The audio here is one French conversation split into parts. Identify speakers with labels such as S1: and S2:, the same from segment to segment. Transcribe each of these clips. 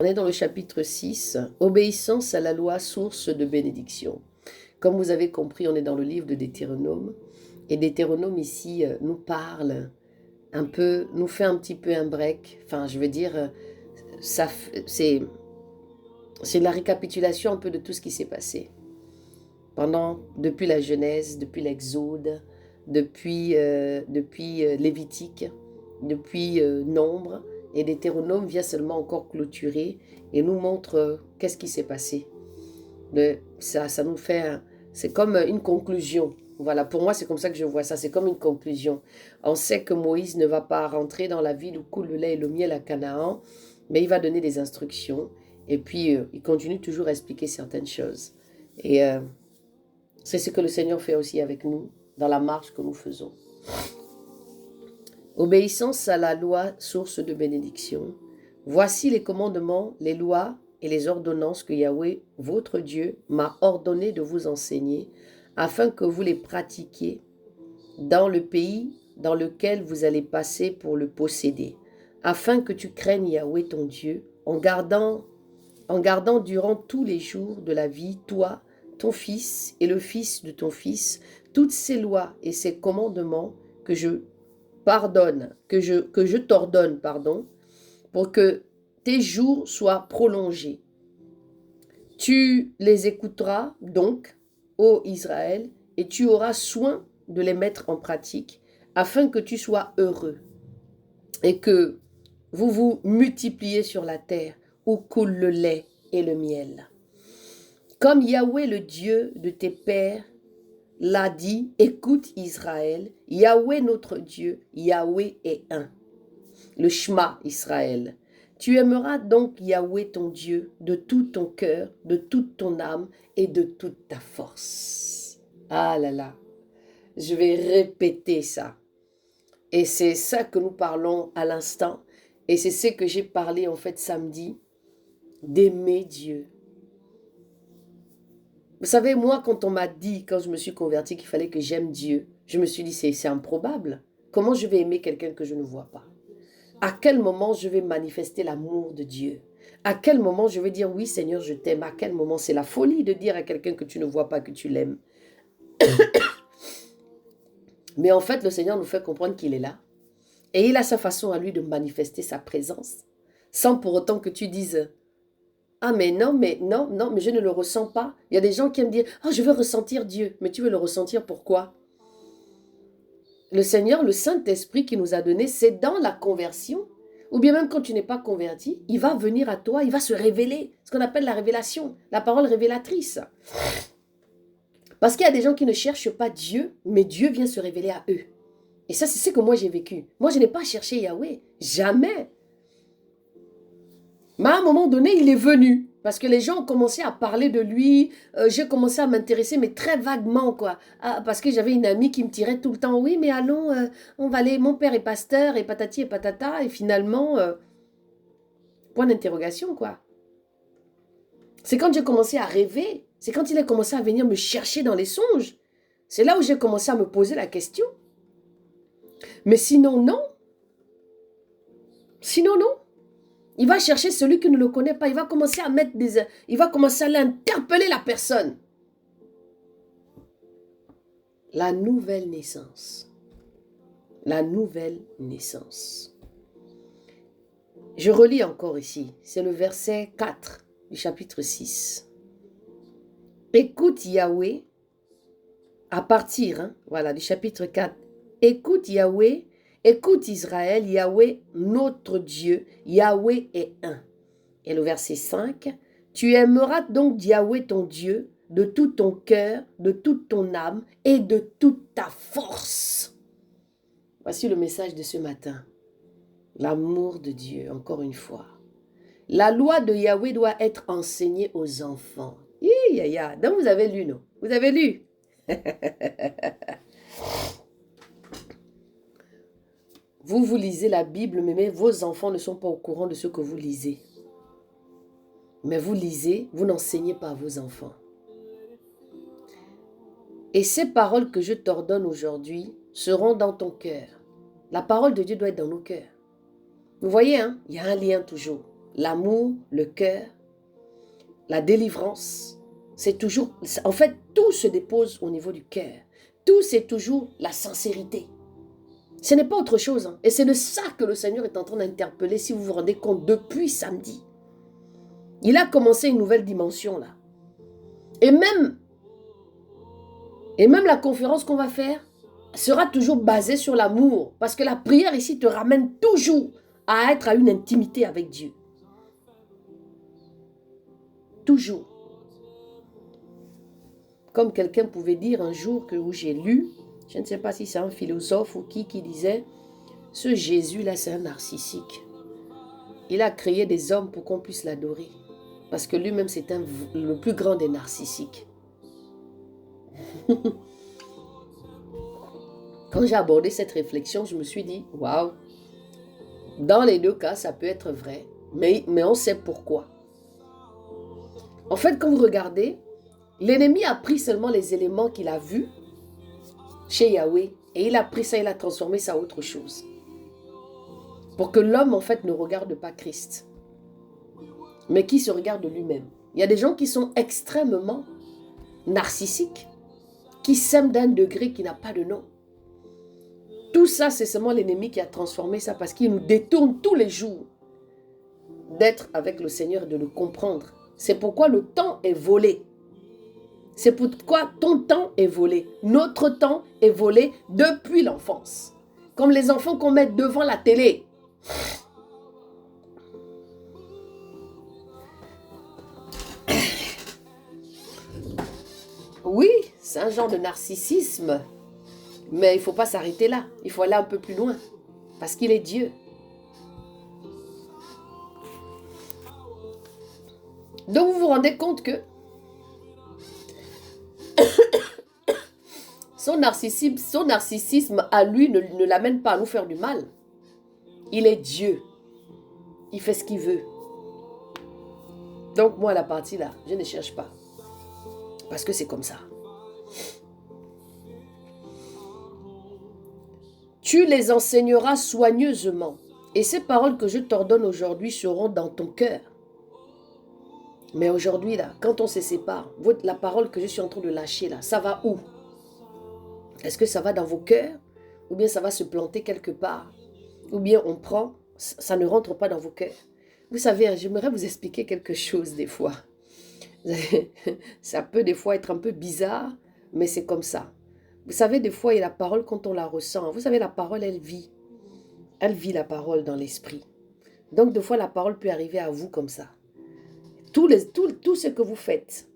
S1: On est dans le chapitre 6, obéissance à la loi, source de bénédiction. Comme vous avez compris, on est dans le livre de Deutéronome. Et Deutéronome ici nous parle un peu, nous fait un petit peu un break. Enfin, je veux dire, c'est la récapitulation un peu de tout ce qui s'est passé. Depuis la Genèse, depuis l'Exode, depuis Lévitique, depuis Nombre. Et Deutéronome vient seulement encore clôturer et nous montre qu'est-ce qui s'est passé. Ça nous fait, c'est comme une conclusion. Voilà, pour moi, c'est comme ça que je vois ça. C'est comme une conclusion. On sait que Moïse ne va pas rentrer dans la ville où coule le lait et le miel à Canaan, mais il va donner des instructions. Et puis, il continue toujours à expliquer certaines choses. Et c'est ce que le Seigneur fait aussi avec nous dans la marche que nous faisons. Obéissance à la loi, source de bénédiction. Voici les commandements, les lois et les ordonnances que Yahweh, votre Dieu, m'a ordonné de vous enseigner, afin que vous les pratiquiez dans le pays dans lequel vous allez passer pour le posséder, afin que tu craignes Yahweh ton Dieu, en gardant durant tous les jours de la vie, toi, ton fils et le fils de ton fils, toutes ces lois et ces commandements que je t'ordonne, pour que tes jours soient prolongés. Tu les écouteras donc, ô Israël, et tu auras soin de les mettre en pratique, afin que tu sois heureux, et que vous vous multipliez sur la terre, où coule le lait et le miel. Comme Yahweh, le Dieu de tes pères, l'a dit, écoute Israël, Yahweh notre Dieu, Yahweh est un. Le Shema Israël. Tu aimeras donc Yahweh ton Dieu de tout ton cœur, de toute ton âme et de toute ta force. Ah là là, je vais répéter ça. Et c'est ça que nous parlons à l'instant. Et c'est ce que j'ai parlé en fait samedi, d'aimer Dieu. Vous savez, moi, quand on m'a dit, quand je me suis convertie, qu'il fallait que j'aime Dieu, je me suis dit, c'est improbable. Comment je vais aimer quelqu'un que je ne vois pas? À quel moment je vais manifester l'amour de Dieu? À quel moment je vais dire, oui Seigneur, je t'aime? À quel moment? C'est la folie de dire à quelqu'un que tu ne vois pas que tu l'aimes. Mais en fait, le Seigneur nous fait comprendre qu'il est là. Et il a sa façon à lui de manifester sa présence. Sans pour autant que tu dises, ah mais non, mais je ne le ressens pas. Il y a des gens qui aiment dire, oh je veux ressentir Dieu. Mais tu veux le ressentir pourquoi? Le Seigneur, le Saint-Esprit qui nous a donné, c'est dans la conversion. Ou bien même quand tu n'es pas converti, il va venir à toi, il va se révéler. Ce qu'on appelle la révélation, la parole révélatrice. Parce qu'il y a des gens qui ne cherchent pas Dieu, mais Dieu vient se révéler à eux. Et ça, c'est ce que moi j'ai vécu. Moi, je n'ai pas cherché Yahweh. Jamais. Mais à un moment donné, il est venu. Parce que les gens ont commencé à parler de lui. J'ai commencé à m'intéresser, mais très vaguement, quoi. Ah, parce que j'avais une amie qui me tirait tout le temps. Oui, mais allons, on va aller. Mon père est pasteur, et patati et patata. Et finalement, point d'interrogation, quoi. C'est quand j'ai commencé à rêver. C'est quand il a commencé à venir me chercher dans les songes. C'est là où j'ai commencé à me poser la question. Mais sinon, non. Sinon, non. Il va chercher celui qui ne le connaît pas. Il va commencer à mettre il va commencer à l'interpeller la personne. La nouvelle naissance. La nouvelle naissance. Je relis encore ici. C'est le verset 4 du chapitre 6. Écoute Yahweh, à partir voilà, du chapitre 4. Écoute Yahweh, écoute Israël, Yahweh, notre Dieu, Yahweh est un. Et le verset 5, tu aimeras donc Yahweh ton Dieu de tout ton cœur, de toute ton âme et de toute ta force. Voici le message de ce matin. L'amour de Dieu, encore une fois. La loi de Yahweh doit être enseignée aux enfants. Donc vous avez lu, non? Vous avez lu? Vous lisez la Bible, mais vos enfants ne sont pas au courant de ce que vous lisez. Mais vous lisez, vous n'enseignez pas à vos enfants. Et ces paroles que je t'ordonne aujourd'hui seront dans ton cœur. La parole de Dieu doit être dans nos cœurs. Vous voyez, hein, il y a un lien toujours. l'amour, le cœur, la délivrance. C'est toujours, en fait, tout se dépose au niveau du cœur. Tout, c'est toujours la sincérité. Ce n'est pas autre chose. Hein. Et c'est de ça que le Seigneur est en train d'interpeller, si vous vous rendez compte, depuis samedi. Il a commencé une nouvelle dimension là. Et même la conférence qu'on va faire sera toujours basée sur l'amour. Parce que la prière ici te ramène toujours à être à une intimité avec Dieu. Toujours. Comme quelqu'un pouvait dire un jour où j'ai lu, je ne sais pas si c'est un philosophe ou qui disait, ce Jésus-là, c'est un narcissique. Il a créé des hommes pour qu'on puisse l'adorer. Parce que lui-même, c'est le plus grand des narcissiques. Quand j'ai abordé cette réflexion, je me suis dit, waouh, dans les deux cas, ça peut être vrai, mais on sait pourquoi. En fait, quand vous regardez, l'ennemi a pris seulement les éléments qu'il a vus chez Yahweh et il a pris ça, il a transformé ça en autre chose. Pour que l'homme, en fait, ne regarde pas Christ, mais qui se regarde lui-même. Il y a des gens qui sont extrêmement narcissiques, qui s'aiment d'un degré qui n'a pas de nom. Tout ça, c'est seulement l'ennemi qui a transformé ça parce qu'il nous détourne tous les jours d'être avec le Seigneur et de le comprendre. C'est pourquoi le temps est volé. C'est pourquoi ton temps est volé. Notre temps est volé depuis l'enfance. Comme les enfants qu'on met devant la télé. Oui, c'est un genre de narcissisme. Mais il ne faut pas s'arrêter là. Il faut aller un peu plus loin. Parce qu'il est Dieu. Donc vous vous rendez compte que son narcissisme à lui ne l'amène pas à nous faire du mal. Il est Dieu. Il fait ce qu'il veut. Donc moi, la partie là, je ne cherche pas. Parce que c'est comme ça. Tu les enseigneras soigneusement. Et ces paroles que je t'ordonne aujourd'hui seront dans ton cœur. Mais aujourd'hui, là, quand on se sépare, la parole que je suis en train de lâcher, là, ça va où? Est-ce que ça va dans vos cœurs? Ou bien ça va se planter quelque part? Ou bien on prend, ça ne rentre pas dans vos cœurs? Vous savez, j'aimerais vous expliquer quelque chose des fois. Ça peut des fois être un peu bizarre, mais c'est comme ça. Vous savez, des fois, il y a la parole quand on la ressent. Vous savez, la parole, elle vit. Elle vit la parole dans l'esprit. Donc, des fois, la parole peut arriver à vous comme ça. Tout ce que vous faites,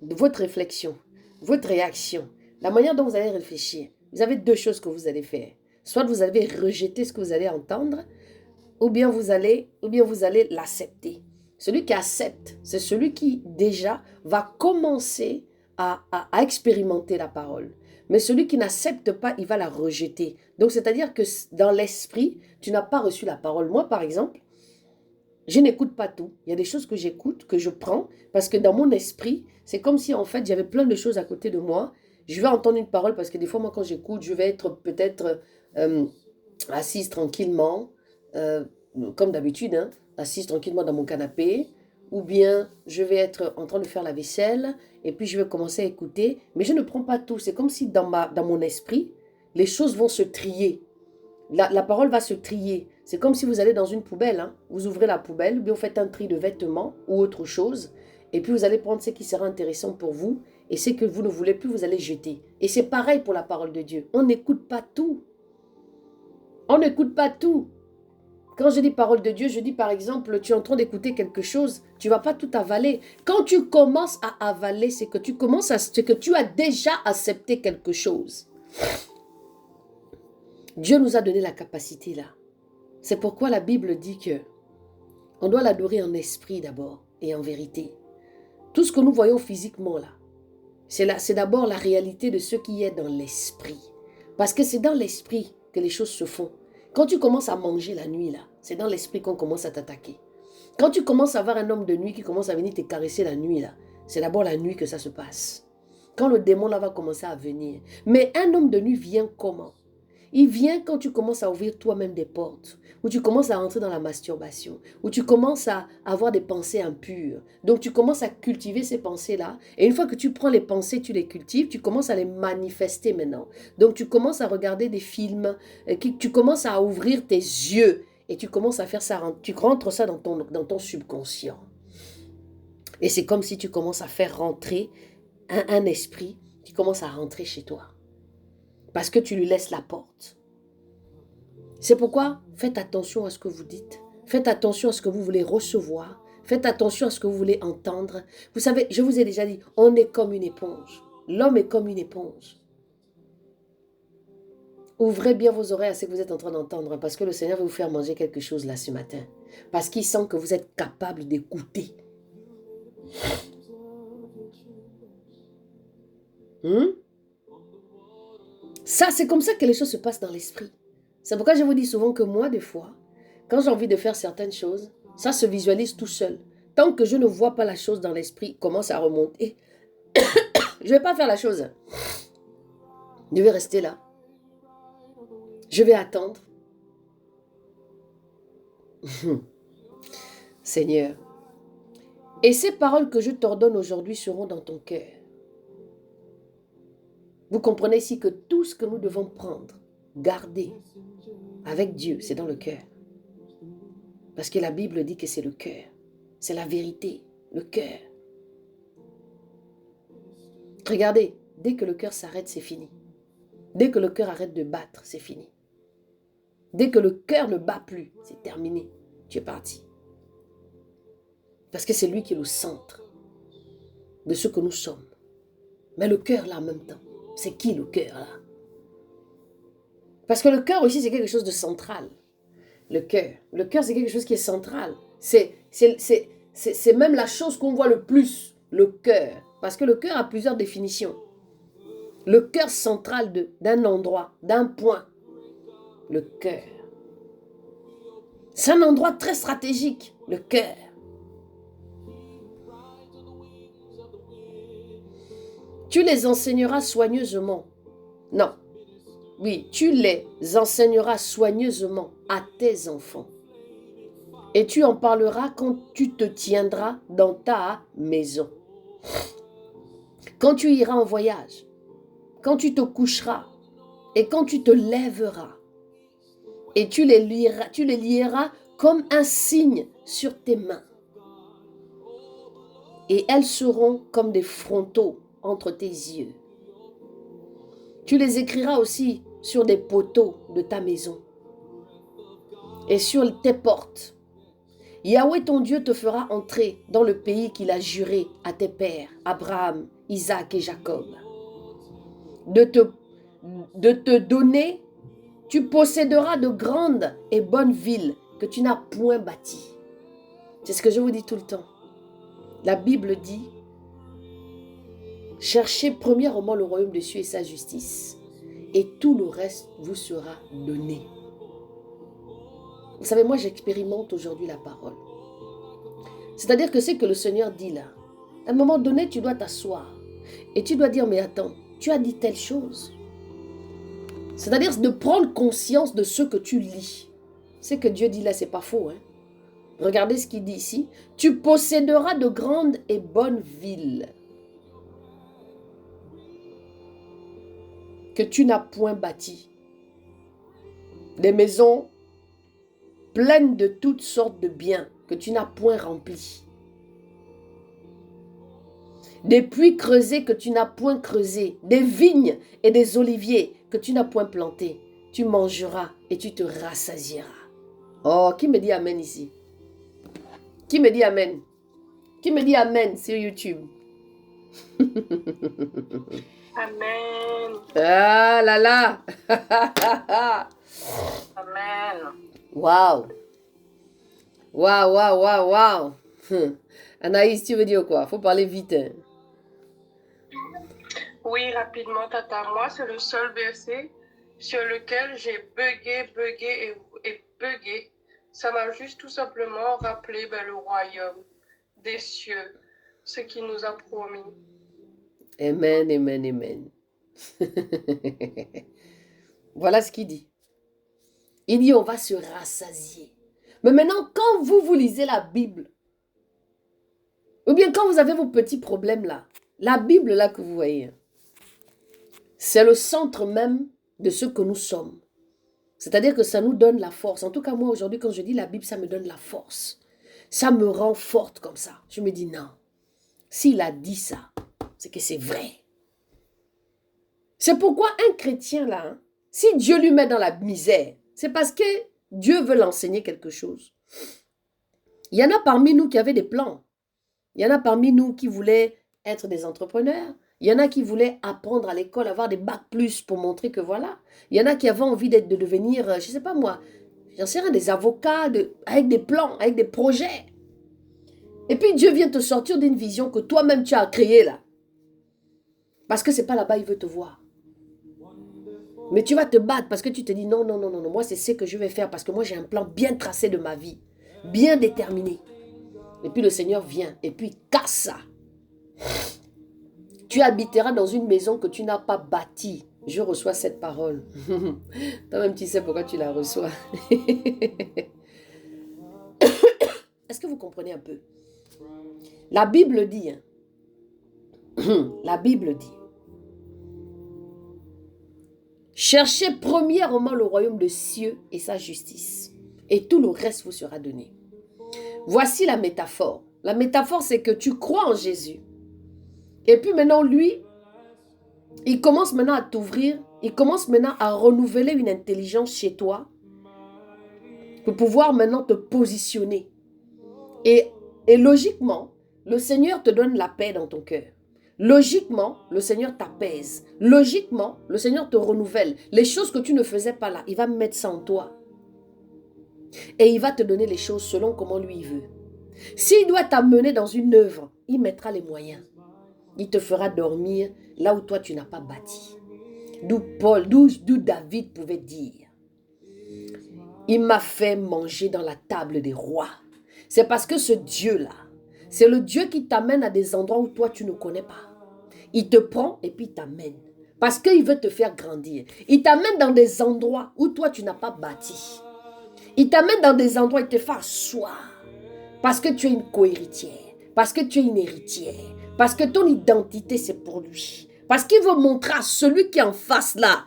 S1: votre réflexion, votre réaction, la manière dont vous allez réfléchir, vous avez deux choses que vous allez faire. Soit vous allez rejeter ce que vous allez entendre, ou bien vous allez l'accepter. Celui qui accepte, c'est celui qui déjà va commencer à expérimenter la parole. Mais celui qui n'accepte pas, il va la rejeter. Donc, c'est-à-dire que dans l'esprit, tu n'as pas reçu la parole. Moi, par exemple, je n'écoute pas tout. Il y a des choses que j'écoute, que je prends, parce que dans mon esprit, c'est comme si, en fait, j'avais plein de choses à côté de moi. Je vais entendre une parole, parce que des fois, moi, quand j'écoute, je vais être peut-être assise tranquillement, comme d'habitude, hein, assise tranquillement dans mon canapé, ou bien je vais être en train de faire la vaisselle, et puis je vais commencer à écouter, mais je ne prends pas tout. C'est comme si dans mon esprit, les choses vont se trier. La parole va se trier. C'est comme si vous allez dans une poubelle, hein. Vous ouvrez la poubelle, ou bien vous faites un tri de vêtements ou autre chose, et puis vous allez prendre ce qui sera intéressant pour vous, et ce que vous ne voulez plus, vous allez jeter. Et c'est pareil pour la parole de Dieu. On n'écoute pas tout. On n'écoute pas tout. Quand je dis parole de Dieu, je dis par exemple, tu es en train d'écouter quelque chose, tu ne vas pas tout avaler. Quand tu commences à avaler, c'est que tu as déjà accepté quelque chose. Dieu nous a donné la capacité là. C'est pourquoi la Bible dit que on doit l'adorer en esprit d'abord et en vérité. Tout ce que nous voyons physiquement là, c'est d'abord la réalité de ce qui est dans l'esprit. Parce que c'est dans l'esprit que les choses se font. Quand tu commences à manger la nuit là, c'est dans l'esprit qu'on commence à t'attaquer. Quand tu commences à voir un homme de nuit qui commence à venir te caresser la nuit là, c'est d'abord la nuit que ça se passe. Quand le démon là va commencer à venir. Mais un homme de nuit vient comment? Il vient quand tu commences à ouvrir toi-même des portes, où tu commences à rentrer dans la masturbation, où tu commences à avoir des pensées impures. Donc tu commences à cultiver ces pensées-là. Et une fois que tu prends les pensées, tu les cultives, tu commences à les manifester maintenant. Donc tu commences à regarder des films, tu commences à ouvrir tes yeux et tu commences à faire ça, tu rentres ça dans ton subconscient. Et c'est comme si tu commences à faire rentrer un esprit qui commence à rentrer chez toi. Parce que tu lui laisses la porte. C'est pourquoi faites attention à ce que vous dites. Faites attention à ce que vous voulez recevoir. Faites attention à ce que vous voulez entendre. Vous savez, je vous ai déjà dit, on est comme une éponge. L'homme est comme une éponge. Ouvrez bien vos oreilles à ce que vous êtes en train d'entendre parce que le Seigneur va vous faire manger quelque chose là ce matin. Parce qu'il sent que vous êtes capable d'écouter. Ça, c'est comme ça que les choses se passent dans l'esprit. C'est pourquoi je vous dis souvent que moi, des fois, quand j'ai envie de faire certaines choses, ça se visualise tout seul. Tant que je ne vois pas la chose dans l'esprit, commence à remonter. Je ne vais pas faire la chose. Je vais rester là. Je vais attendre. Seigneur. Et ces paroles que je t'ordonne aujourd'hui seront dans ton cœur. Vous comprenez ici que tout ce que nous devons prendre, garder avec Dieu, c'est dans le cœur. Parce que la Bible dit que c'est le cœur. C'est la vérité, le cœur. Regardez, dès que le cœur s'arrête, c'est fini. Dès que le cœur arrête de battre, c'est fini. Dès que le cœur ne bat plus, c'est terminé. Tu es parti. Parce que c'est lui qui est le centre de ce que nous sommes. Mais le cœur là en même temps, c'est qui le cœur là? Parce que le cœur aussi c'est quelque chose de central. Le cœur c'est quelque chose qui est central. C'est même la chose qu'on voit le plus, le cœur. Parce que le cœur a plusieurs définitions. Le cœur central d'un endroit, d'un point. Le cœur. C'est un endroit très stratégique, le cœur. Tu les enseigneras soigneusement. Non. Oui, tu les enseigneras soigneusement à tes enfants. Et tu en parleras quand tu te tiendras dans ta maison. Quand tu iras en voyage. Quand tu te coucheras. Et quand tu te lèveras. Et tu les lieras comme un signe sur tes mains. Et elles seront comme des frontaux entre tes yeux. Tu les écriras aussi sur des poteaux de ta maison et sur tes portes. Yahweh ton Dieu te fera entrer dans le pays qu'il a juré à tes pères, Abraham, Isaac et Jacob. De te donner, tu posséderas de grandes et bonnes villes que tu n'as point bâties. C'est ce que je vous dis tout le temps. La Bible dit, cherchez premièrement le royaume des cieux et sa justice, et tout le reste vous sera donné. Vous savez, moi j'expérimente aujourd'hui la parole. C'est-à-dire que c'est que le Seigneur dit là. À un moment donné, tu dois t'asseoir. Et tu dois dire, mais attends, tu as dit telle chose. C'est-à-dire de prendre conscience de ce que tu lis. Ce que Dieu dit là, c'est pas faux. Hein? Regardez ce qu'il dit ici. Tu posséderas de grandes et bonnes villes que tu n'as point bâties. Des maisons pleines de toutes sortes de biens que tu n'as point remplis. Des puits creusés que tu n'as point creusés, des vignes et des oliviers que tu n'as point plantés. Tu mangeras et tu te rassasieras. Oh, qui me dit amen ici? Qui me dit amen? Qui me dit amen sur YouTube?
S2: Amen.
S1: Ah là là.
S2: Amen.
S1: Waouh. Waouh, waouh, waouh, waouh. Anaïs, tu veux dire quoi? Faut parler vite. Hein.
S2: Oui, rapidement, Tata. Moi, c'est le seul verset sur lequel j'ai bugué et bugué. Ça m'a juste tout simplement rappelé le royaume des cieux, ce qu'il nous a promis.
S1: Amen, amen, amen. Voilà ce qu'il dit. Il dit, on va se rassasier. Mais maintenant, quand vous lisez la Bible, ou bien quand vous avez vos petits problèmes là, la Bible là que vous voyez, c'est le centre même de ce que nous sommes. C'est-à-dire que ça nous donne la force. En tout cas, moi aujourd'hui, quand je lis la Bible, ça me donne la force. Ça me rend forte comme ça. Je me dis non. S'il a dit ça, c'est que c'est vrai. C'est pourquoi un chrétien là, hein, si Dieu lui met dans la misère, c'est parce que Dieu veut l'enseigner quelque chose. Il y en a parmi nous qui avaient des plans. Il y en a parmi nous qui voulaient être des entrepreneurs. Il y en a qui voulaient apprendre à l'école, avoir des bacs plus pour montrer que voilà. Il y en a qui avaient envie de devenir, je ne sais pas moi, j'en sais rien, des avocats avec des plans, avec des projets. Et puis Dieu vient te sortir d'une vision que toi-même tu as créée là. Parce que ce n'est pas là-bas il veut te voir. Mais tu vas te battre parce que tu te dis non, non, non, non, non. Moi c'est ce que je vais faire parce que moi j'ai un plan bien tracé de ma vie, bien déterminé. Et puis le Seigneur vient et puis casse ça. Tu habiteras dans une maison que tu n'as pas bâtie. Je reçois cette parole. Toi-même, tu sais pourquoi tu la reçois. Est-ce que vous comprenez un peu? La Bible dit, la Bible dit, cherchez premièrement le royaume des cieux et sa justice, et tout le reste vous sera donné. Voici la métaphore. La métaphore, c'est que tu crois en Jésus. Et puis maintenant, lui, il commence maintenant à t'ouvrir, il commence maintenant à renouveler une intelligence chez toi pour pouvoir maintenant te positionner. Et logiquement, le Seigneur te donne la paix dans ton cœur. Logiquement, le Seigneur t'apaise. Logiquement, le Seigneur te renouvelle. Les choses que tu ne faisais pas là, il va mettre ça en toi. Et il va te donner les choses selon comment lui il veut. S'il doit t'amener dans une œuvre, il mettra les moyens. Il te fera dormir là où toi tu n'as pas bâti. D'où David pouvait dire, il m'a fait manger dans la table des rois. C'est parce que ce Dieu-là, c'est le Dieu qui t'amène à des endroits où toi tu ne connais pas. Il te prend et puis il t'amène. Parce qu'il veut te faire grandir. Il t'amène dans des endroits où toi tu n'as pas bâti. Il t'amène dans des endroits où il te fait asseoir. Parce que tu es une co-héritière. Parce que tu es une héritière. Parce que ton identité c'est pour lui. Parce qu'il veut montrer à celui qui est en face là,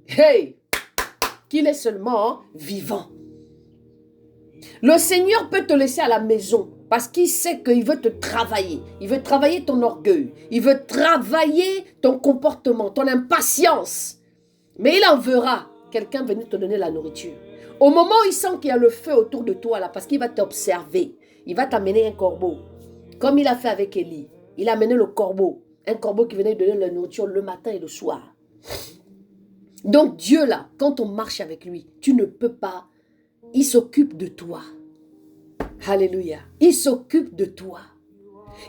S1: hey, qu'il est seulement vivant. Le Seigneur peut te laisser à la maison parce qu'il sait qu'il veut te travailler. Il veut travailler ton orgueil. Il veut travailler ton comportement, ton impatience. Mais il enverra quelqu'un venir te donner la nourriture. Au moment où il sent qu'il y a le feu autour de toi là, parce qu'il va t'observer, il va t'amener un corbeau. Comme il a fait avec Élie. Il a amené le corbeau. Un corbeau qui venait donner la nourriture le matin et le soir. Donc Dieu là, quand on marche avec lui, tu ne peux pas. Il s'occupe de toi. Alléluia. Il s'occupe de toi.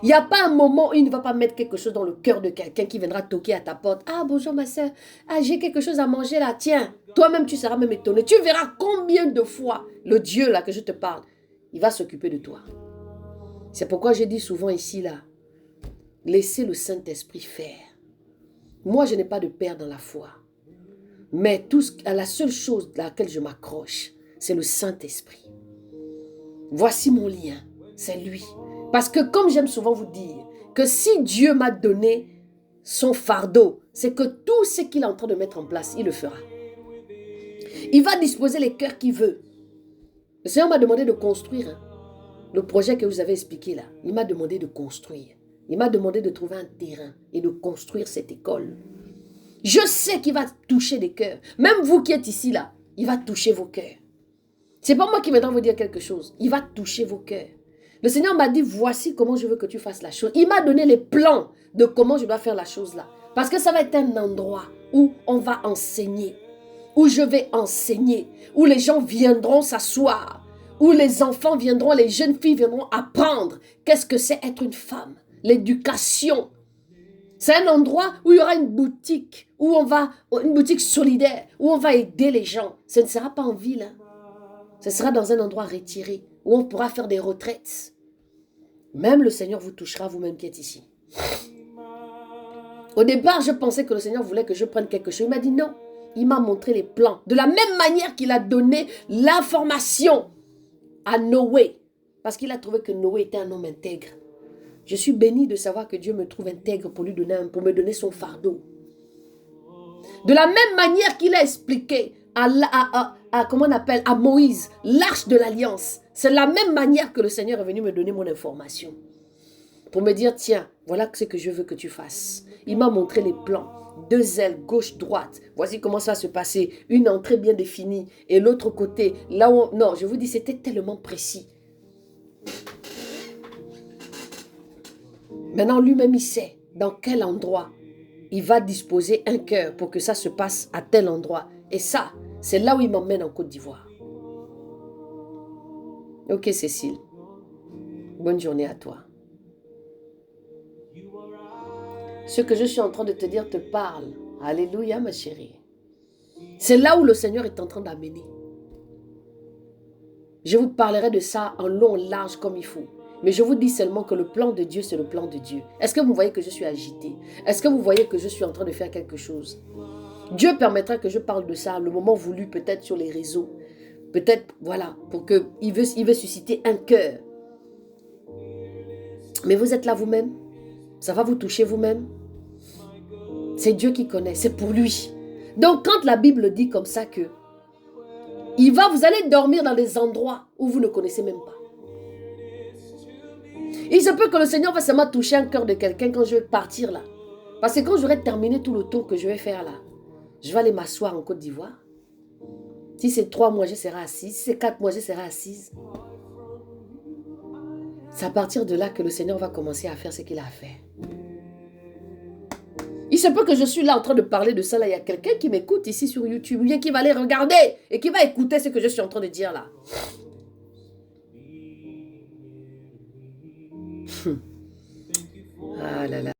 S1: Il n'y a pas un moment où il ne va pas mettre quelque chose dans le cœur de quelqu'un qui viendra toquer à ta porte. Ah, bonjour ma soeur. Ah, j'ai quelque chose à manger là. Tiens, toi-même tu seras même étonné. Tu verras combien de fois le Dieu là que je te parle, il va s'occuper de toi. C'est pourquoi je dis souvent ici là, laissez le Saint-Esprit faire. Moi, je n'ai pas de père dans la foi. Mais la seule chose à laquelle je m'accroche, c'est le Saint-Esprit. Voici mon lien, c'est lui. Parce que comme j'aime souvent vous dire, que si Dieu m'a donné son fardeau, c'est que tout ce qu'il est en train de mettre en place, il le fera. Il va disposer les cœurs qu'il veut. Le Seigneur m'a demandé de construire le projet que vous avez expliqué là. Il m'a demandé de construire. Il m'a demandé de trouver un terrain et de construire cette école. Je sais qu'il va toucher des cœurs. Même vous qui êtes ici là, il va toucher vos cœurs. C'est pas moi qui viendrai vous dire quelque chose. Il va toucher vos cœurs. Le Seigneur m'a dit, voici comment je veux que tu fasses la chose. Il m'a donné les plans de comment je dois faire la chose là. Parce que ça va être un endroit où on va enseigner. Où je vais enseigner. Où les gens viendront s'asseoir. Où les enfants viendront, les jeunes filles viendront apprendre. Qu'est-ce que c'est être une femme? L'éducation. C'est un endroit où il y aura une boutique. Une boutique solidaire. Où on va aider les gens. Ce ne sera pas en ville. Hein. Ce sera dans un endroit retiré. Où on pourra faire des retraites. Même le Seigneur vous touchera, vous-même qui êtes ici. Au départ, je pensais que le Seigneur voulait que je prenne quelque chose. Il m'a dit non. Il m'a montré les plans. De la même manière qu'il a donné l'information à Noé. Parce qu'il a trouvé que Noé était un homme intègre. Je suis béni de savoir que Dieu me trouve intègre pour me donner son fardeau. De la même manière qu'il a expliqué comment on appelle, à Moïse, l'arche de l'alliance. C'est la même manière que le Seigneur est venu me donner mon information. Pour me dire, tiens, voilà ce que je veux que tu fasses. Il m'a montré les plans. 2 ailes, gauche, droite. Voici comment ça va se passer. Une entrée bien définie. Et l'autre côté, là où... Non, je vous dis, c'était tellement précis. Maintenant, lui-même, il sait dans quel endroit il va disposer un cœur pour que ça se passe à tel endroit. Et ça, c'est là où il m'emmène en Côte d'Ivoire. Ok, Cécile. Bonne journée à toi. Ce que je suis en train de te dire te parle. Alléluia, ma chérie. C'est là où le Seigneur est en train d'amener. Je vous parlerai de ça en long, en large comme il faut. Mais je vous dis seulement que le plan de Dieu, c'est le plan de Dieu. Est-ce que vous voyez que je suis agitée? Est-ce que vous voyez que je suis en train de faire quelque chose? Dieu permettra que je parle de ça le moment voulu, peut-être sur les réseaux. Peut-être, voilà, pour qu'il veut susciter un cœur. Mais vous êtes là vous-même. Ça va vous toucher vous-même. C'est Dieu qui connaît, c'est pour lui. Donc quand la Bible dit comme ça que vous allez dormir dans des endroits où vous ne connaissez même pas. Il se peut que le Seigneur va seulement toucher un cœur de quelqu'un quand je vais partir là. Parce que quand j'aurai terminé tout le tour que je vais faire là, je vais aller m'asseoir en Côte d'Ivoire. Si c'est 3 mois, je serai assise. Si c'est 4 mois, je serai assise. C'est à partir de là que le Seigneur va commencer à faire ce qu'il a à faire. Il se peut que je suis là en train de parler de ça. Là, il y a quelqu'un qui m'écoute ici sur YouTube. Ou bien qui va aller regarder et qui va écouter ce que je suis en train de dire là. Ah là là.